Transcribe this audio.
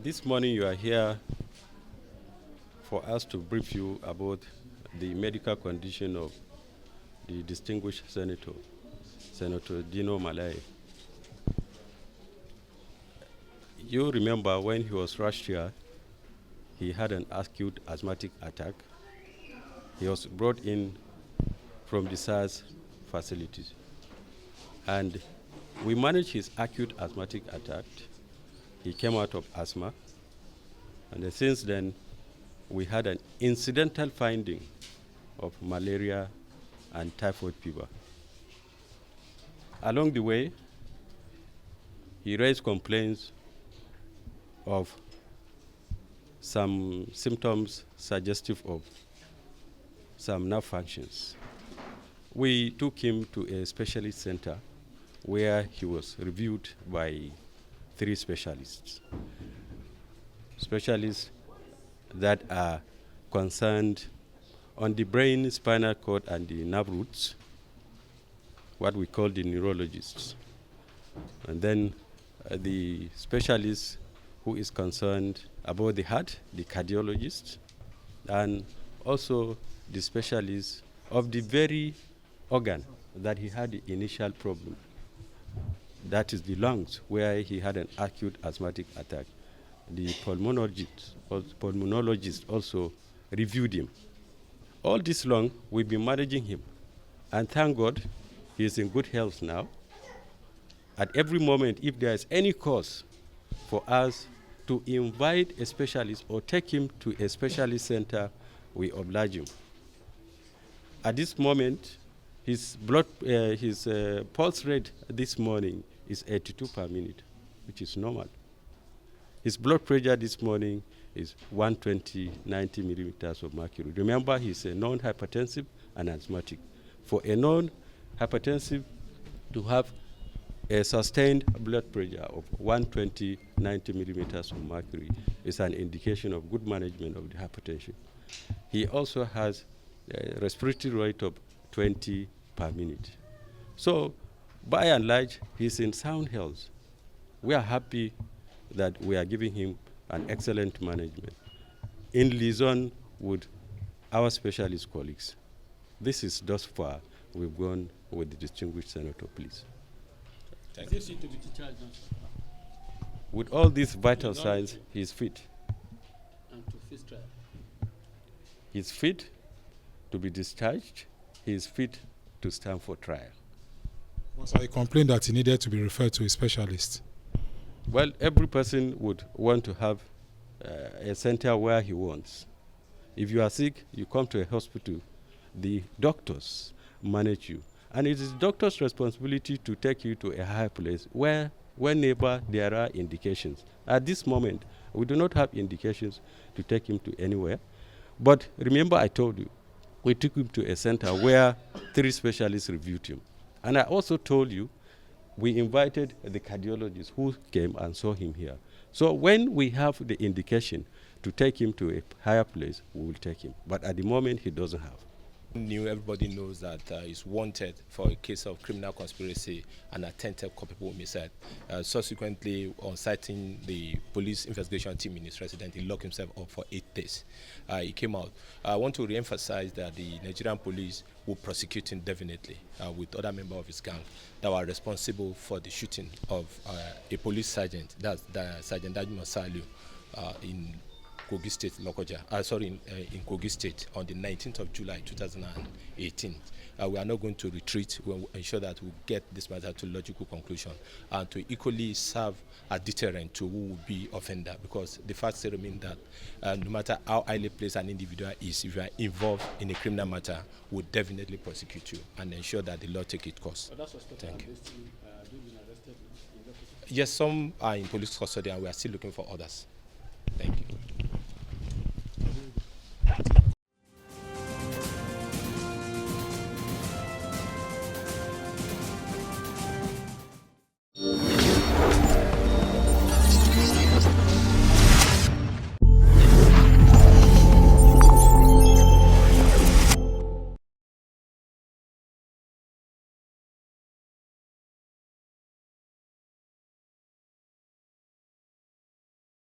This morning you are here for us to brief you about the medical condition of the distinguished Senator, Senator Dino Melaye. You remember when he was rushed here, he had an acute asthmatic attack. He was brought in from the SARS facilities. And we managed his acute asthmatic attack. He came out of asthma. And since then, we had an incidental finding of malaria and typhoid fever. Along the way, he raised complaints of some symptoms suggestive of some nerve functions. We took him to a specialist center where he was reviewed by 3 specialists. Specialists that are concerned on the brain, spinal cord, and the nerve roots, what we call the neurologists. And then the specialist who is concerned about the heart, the cardiologist, and also the specialist of the very organ that he had the initial problem. That is the lungs, where he had an acute asthmatic attack. The pulmonologist also reviewed him. All this long, we've been managing him. And thank God, he is in good health now. At every moment, if there is any cause for us to invite a specialist or take him to a specialist center, we oblige him. At this moment, his pulse rate this morning is 82 per minute, which is normal. His blood pressure this morning is 120, 90 millimeters of mercury. Remember, he's a non-hypertensive and asthmatic. For a non-hypertensive to have a sustained blood pressure of 120, 90 millimeters of mercury is an indication of good management of the hypertension. He also has a respiratory rate of 20 per minute. So, by and large, he's in sound health. We are happy that we are giving him an excellent management in liaison with our specialist colleagues. This is thus far we've gone with the distinguished senator, please. Thank you. With all these vital signs, he's fit. And to face trial. He's fit to be discharged. He's fit to stand for trial. Once I complained that he needed to be referred to a specialist. Well, every person would want to have a center where he wants. If you are sick, you come to a hospital. The doctors manage you. And it is the doctor's responsibility to take you to a higher place whenever there are indications. At this moment, we do not have indications to take him to anywhere. But remember, I told you, we took him to a center where 3 specialists reviewed him. And I also told you, we invited the cardiologist who came and saw him here. So when we have the indication to take him to a higher place, we will take him. But at the moment, he doesn't have. Everybody knows that he's wanted for a case of criminal conspiracy and attempted culpable homicide. Subsequently, on citing the police investigation team in his residence, he locked himself up for 8 days. He came out. I want to re-emphasize that the Nigerian police will prosecute him definitely with other members of his gang that were responsible for the shooting of a police sergeant, that's Sergeant Dino Melaye, in Kogi State, in Kogi State on the 19th of July 2018. We are not going to retreat. We will ensure that we get this matter to logical conclusion and to equally serve a deterrent to who will be offender, because the fact still remains that no matter how highly placed an individual is, if you are involved in a criminal matter, we'll definitely prosecute you and ensure that the law take its course. Thank you. Yes, some are in police custody and we are still looking for others.